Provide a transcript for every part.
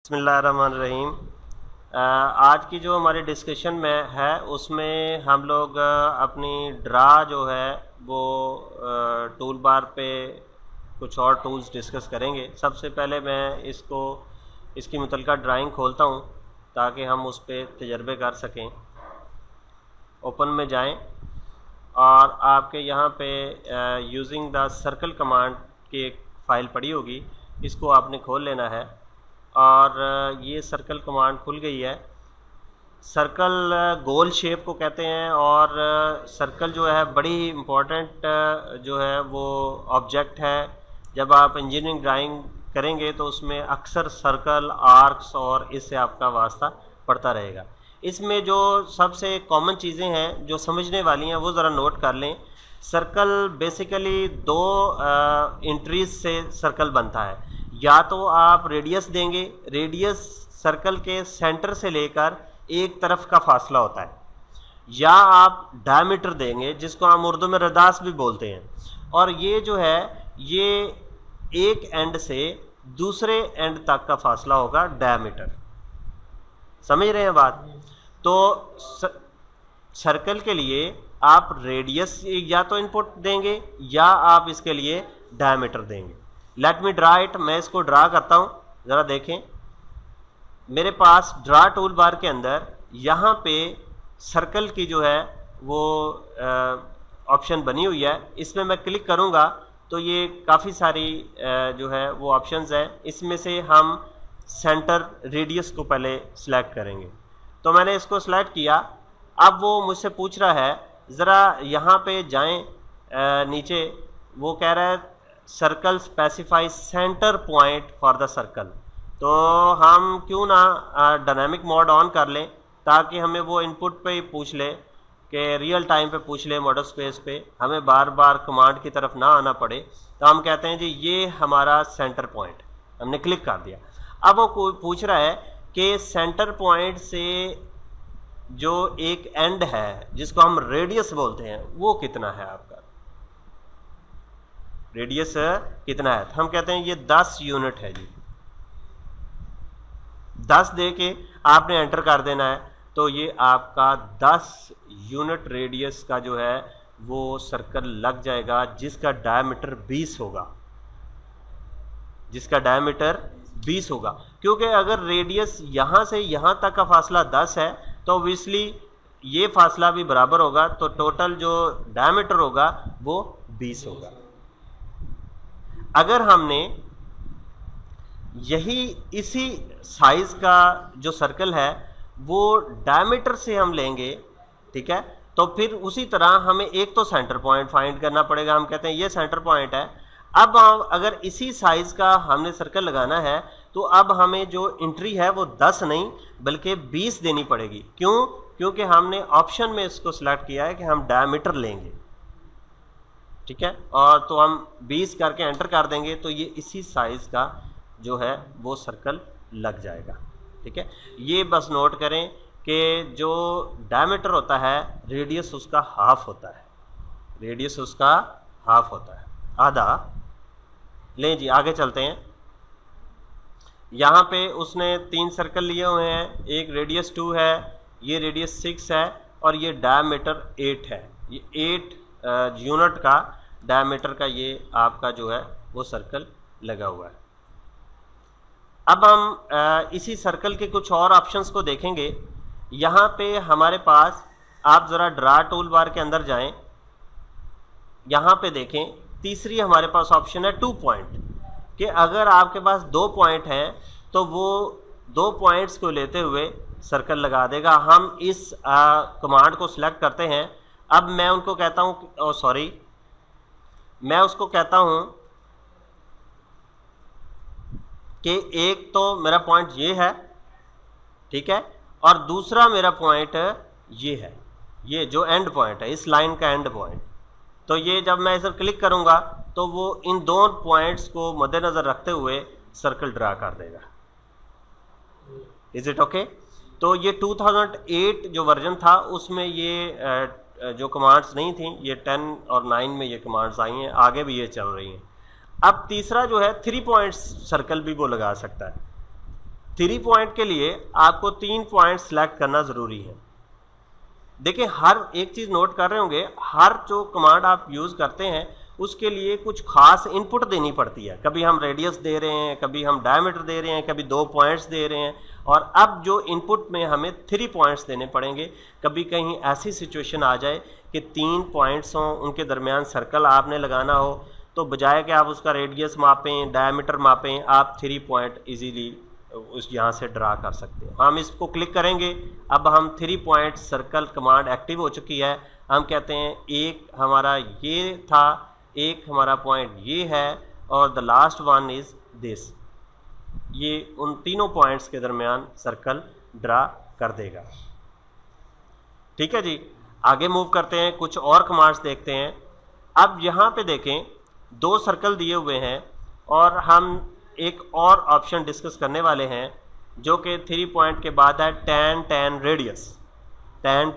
बिस्मिल्लाहिर्रहमानिर्रहीम। आज की जो हमारी डिस्कशन में है उसमें हम लोग अपनी ड्रा जो है वो टूल बार पे कुछ और टूल्स डिस्कस करेंगे। सबसे पहले मैं इसकी मुतल्लिका ड्राइंग खोलता हूँ ताकि हम उस पर तजर्बे कर सकें। ओपन में जाएं और आपके यहाँ पे यूजिंग द सर्कल कमांड की एक फ़ाइल पड़ी होगी, इसको आपने खोल लेना है और ये सर्कल कमांड खुल गई है। सर्कल गोल शेप को कहते हैं और सर्कल जो है बड़ी इम्पोर्टेंट जो है वो ऑब्जेक्ट है। जब आप इंजीनियरिंग ड्राइंग करेंगे तो उसमें अक्सर सर्कल, आर्क्स और इससे आपका वास्ता पड़ता रहेगा। इसमें जो सबसे कॉमन चीज़ें हैं जो समझने वाली हैं वो ज़रा नोट कर लें। सर्कल बेसिकली दो इंट्रीज से सर्कल बनता है। या तो आप रेडियस देंगे, रेडियस सर्कल के सेंटर से लेकर एक तरफ का फासला होता है, या आप डायमीटर देंगे जिसको हम उर्दू में रदास भी बोलते हैं। और ये जो है ये एक एंड से दूसरे एंड तक का फासला होगा, डायमीटर। समझ रहे हैं बात? तो सर्कल के लिए आप रेडियस या तो इनपुट देंगे या आप इसके लिए डायमीटर देंगे। Let me draw it. मैं इसको ड्रा करता हूँ, ज़रा देखें। मेरे पास ड्रा टूल बार के अंदर यहाँ पे सर्कल की जो है वो ऑप्शन बनी हुई है। इसमें मैं क्लिक करूँगा तो ये काफ़ी सारी जो है वो ऑप्शंस हैं। इसमें से हम सेंटर रेडियस को पहले सिलेक्ट करेंगे। तो मैंने इसको सिलेक्ट किया। अब वो मुझसे पूछ रहा है, ज़रा यहाँ पे जाएं नीचे। वो कह रहा है circle specify centre point for the circle. तो हम क्यों ना डायनामिक मोड ऑन कर लें ताकि हमें वो इनपुट पे ही पूछ ले कि रियल टाइम पे पूछ ले, मॉडल स्पेस पे, हमें बार बार कमांड की तरफ ना आना पड़े। तो हम कहते हैं जी ये हमारा सेंटर पॉइंट, हमने क्लिक कर दिया। अब वो पूछ रहा है कि सेंटर पॉइंट से जो एक एंड है जिसको हम रेडियस बोलते हैं वो कितना है, आपका रेडियस कितना है। तो हम कहते हैं ये 10 यूनिट है जी। 10 दे के आपने एंटर कर देना है। तो ये आपका 10 यूनिट रेडियस का जो है वो सर्कल लग जाएगा जिसका डायमीटर 20 होगा, जिसका डायमीटर 20 होगा। क्योंकि अगर रेडियस यहाँ से यहाँ तक का फासला 10 है तो ऑब्वियसली ये फासला भी बराबर होगा, तो टोटल जो डायमीटर होगा वो 20 होगा। अगर हमने इसी साइज का जो सर्कल है वो डायमीटर से हम लेंगे, ठीक है, तो फिर उसी तरह हमें एक तो सेंटर पॉइंट फाइंड करना पड़ेगा। हम कहते हैं ये सेंटर पॉइंट है। अब अगर इसी साइज का हमने सर्कल लगाना है तो अब हमें जो एंट्री है वो 10 नहीं बल्कि 20 देनी पड़ेगी। क्यों? क्योंकि हमने ऑप्शन में इसको सिलेक्ट किया है कि हम डायमीटर लेंगे, ठीक है। और तो हम 20 करके एंटर कर देंगे तो ये इसी साइज का जो है वो सर्कल लग जाएगा, ठीक है। ये बस नोट करें कि जो डायमीटर होता है रेडियस उसका हाफ होता है, रेडियस उसका हाफ होता है, आधा। लें जी आगे चलते हैं। यहाँ पे उसने 3 सर्कल लिए हुए हैं, एक रेडियस 2 है, ये रेडियस 6 है और ये डायमीटर 8 है। ये 8 यूनिट का डायमीटर का ये आपका जो है वो सर्कल लगा हुआ है। अब हम इसी सर्कल के कुछ और ऑप्शंस को देखेंगे। यहाँ पे हमारे पास, आप ज़रा ड्रा टूल बार के अंदर जाएं, यहाँ पे देखें तीसरी हमारे पास ऑप्शन है 2 पॉइंट, कि अगर आपके पास 2 पॉइंट हैं तो वो 2 पॉइंट्स को लेते हुए सर्कल लगा देगा। हम इस कमांड को सिलेक्ट करते हैं। अब मैं उनको कहता हूँ, मैं उसको कहता हूँ कि एक तो मेरा पॉइंट ये है, ठीक है, और दूसरा मेरा पॉइंट ये है, ये जो एंड पॉइंट है, इस लाइन का एंड पॉइंट। तो ये जब मैं इस पर क्लिक करूँगा तो वो इन दो पॉइंट्स को मद्देनज़र रखते हुए सर्कल ड्रा कर देगा। Is it okay? तो ये 2008 जो वर्जन था उसमें ये जो कमांड्स नहीं थी, ये 10 और 9 में ये कमांड्स आई हैं, आगे भी ये चल रही हैं। अब तीसरा जो है 3 पॉइंट्स सर्कल भी वो लगा सकता है। 3 पॉइंट के लिए आपको 3 पॉइंट सिलेक्ट करना ज़रूरी है। देखिए हर एक चीज़ नोट कर रहे होंगे, हर जो कमांड आप यूज़ करते हैं उसके लिए कुछ खास इनपुट देनी पड़ती है। कभी हम रेडियस दे रहे हैं, कभी हम डायमीटर दे रहे हैं, कभी 2 पॉइंट्स दे रहे हैं, और अब जो इनपुट में हमें 3 पॉइंट्स देने पड़ेंगे। कभी कहीं ऐसी सिचुएशन आ जाए कि 3 पॉइंट्स हों, उनके दरमियान सर्कल आपने लगाना हो, तो बजाय कि आप उसका रेडियस मापें, डायमीटर मापें, आप 3 पॉइंट ईजीली उस यहाँ से ड्रा कर सकते हैं। हम इसको क्लिक करेंगे, अब हम 3 पॉइंट सर्कल कमांड एक्टिव हो चुकी है। हम कहते हैं एक हमारा ये था, एक हमारा पॉइंट ये है, और the last one is this. ये उन तीनों पॉइंट्स के दरमियान सर्कल ड्रा कर देगा। ठीक है जी, आगे मूव करते हैं, कुछ और कमांड्स देखते हैं। अब यहाँ पे देखें 2 सर्कल दिए हुए हैं, और हम एक और ऑप्शन डिस्कस करने वाले हैं जो कि 3 पॉइंट के बाद है tan tan radius. tan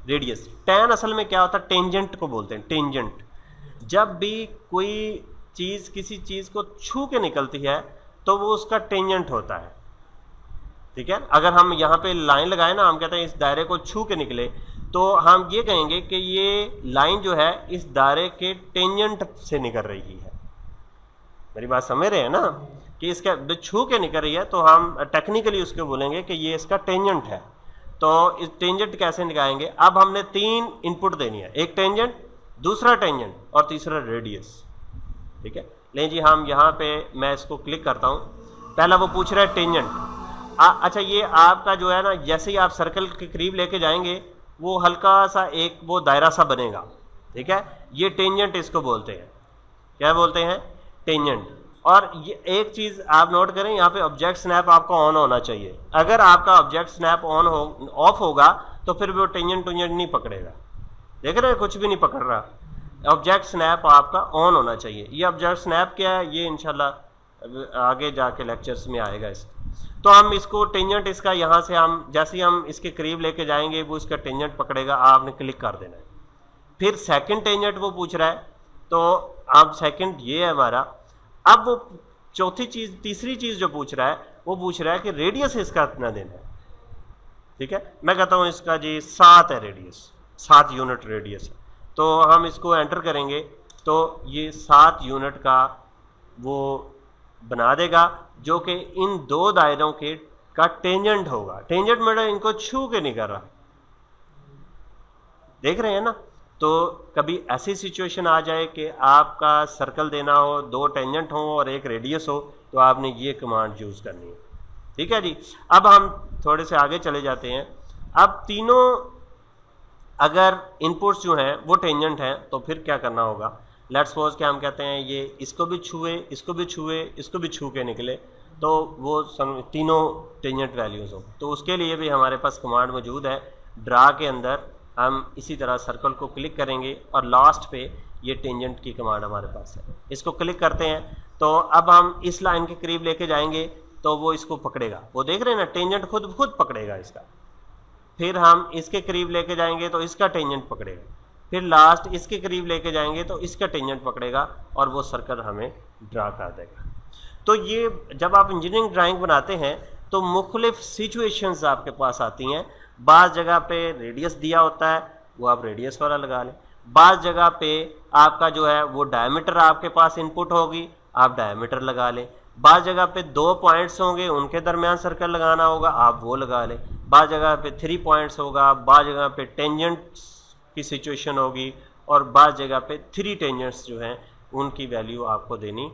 radius, tan असल में क्या होता है, टेंजेंट को बोलते हैं। टेंजेंट, जब भी कोई चीज़ किसी चीज़ को छू के निकलती है तो वो उसका टेंजेंट होता है। ठीक है, अगर हम यहाँ पे लाइन लगाए ना, हम कहते हैं इस दायरे को छू के निकले, तो हम ये कहेंगे कि ये लाइन जो है इस दायरे के टेंजेंट से निकल रही है। मेरी बात समझ रहे हैं ना, कि इसका छू के निकल रही है, तो हम टेक्निकली उसको बोलेंगे कि ये इसका टेंजेंट है। तो इस टेंजेंट कैसे निकालेंगे? अब हमने 3 इनपुट देनी है, एक टेंजेंट, दूसरा टेंजेंट और तीसरा रेडियस। ठीक है, लेकिन जी हम यहाँ पे मैं इसको क्लिक करता हूँ। पहला वो पूछ रहा है टेंजेंट। अच्छा, ये आपका जो है ना, जैसे ही आप सर्कल के करीब लेके जाएंगे वो हल्का सा एक वो दायरा सा बनेगा। ठीक है, ये टेंजेंट इसको बोलते हैं। क्या बोलते हैं? टेंजेंट। और ये एक चीज़ आप नोट करें, यहाँ पे ऑब्जेक्ट स्नैप आपका ऑन होना चाहिए। अगर आपका ऑब्जेक्ट स्नैप ऑफ होगा तो फिर वो टेंजेंट नहीं पकड़ेगा। देख रहे हैं, कुछ भी नहीं पकड़ रहा। ऑब्जेक्ट स्नैप आपका ऑन होना चाहिए। ये ऑब्जेक्ट स्नैप क्या है, ये इंशाल्लाह आगे जाके लेक्चर्स में आएगा इसका। तो हम इसको टेंजेंट इसका यहाँ से हम जैसे ही हम इसके करीब लेके जाएंगे वो इसका टेंजेंट पकड़ेगा, आपने क्लिक कर देना है। फिर सेकंड टेंजेंट वो पूछ रहा है, तो अब सेकंड ये है हमारा। अब वो तीसरी चीज़ जो पूछ रहा है वो पूछ रहा है कि रेडियस इसका कितना देना है। ठीक है, मैं कहता हूँ इसका जी 7 है रेडियस, 7 यूनिट रेडियस है। तो हम इसको एंटर करेंगे तो ये 7 यूनिट का वो बना देगा, जो कि इन 2 दायरों के का टेंजेंट होगा। टेंजेंट मतलब इनको छू के नहीं कर रहा। देख रहे हैं ना? तो कभी ऐसी सिचुएशन आ जाए कि आपका सर्कल देना हो, 2 टेंजेंट हो और 1 रेडियस हो, तो आपने ये कमांड यूज़ करनी है। ठीक है जी, अब हम थोड़े से आगे चले जाते हैं। अब तीनों अगर इनपुट्स जो हैं वो टेंजेंट हैं तो फिर क्या करना होगा? लेट्स सपोज कि हम कहते हैं ये इसको भी छुए, इसको भी छुए, इसको भी छू के निकले, तो वो तीनों टेंजेंट वैल्यूज़ हो। तो उसके लिए भी हमारे पास कमांड मौजूद है। ड्रा के अंदर हम इसी तरह सर्कल को क्लिक करेंगे और लास्ट पे ये टेंजेंट की कमांड हमारे पास है। इसको क्लिक करते हैं तो अब हम इस लाइन के करीब लेके जाएंगे तो वो इसको पकड़ेगा। वो देख रहे हैं ना, टेंजेंट खुद पकड़ेगा इसका। फिर हम इसके करीब लेके जाएंगे तो इसका टेंजेंट पकड़ेगा। फिर लास्ट इसके करीब लेके जाएंगे तो इसका टेंजेंट पकड़ेगा और वो सर्कल हमें ड्रा कर देगा। तो ये जब आप इंजीनियरिंग ड्राइंग बनाते हैं तो मुख्तलिफ सिचुएशंस आपके पास आती हैं। बाज़ जगह पे रेडियस दिया होता है, वो आप रेडियस वाला लगा लें। बाज़ जगह पे आपका जो है वो डायमीटर आपके पास इनपुट होगी, आप डायमीटर लगा लें। बाज़ जगह पे 2 पॉइंट्स होंगे, उनके दरमियान सर्कल लगाना होगा, आप वो लगा लें। बाज़ जगह पे 3 पॉइंट्स होगा, बाज़ जगह पे टेंजेंट्स की सिचुएशन होगी, और बाज़ जगह पे 3 टेंजेंट्स जो हैं उनकी वैल्यू आपको देनी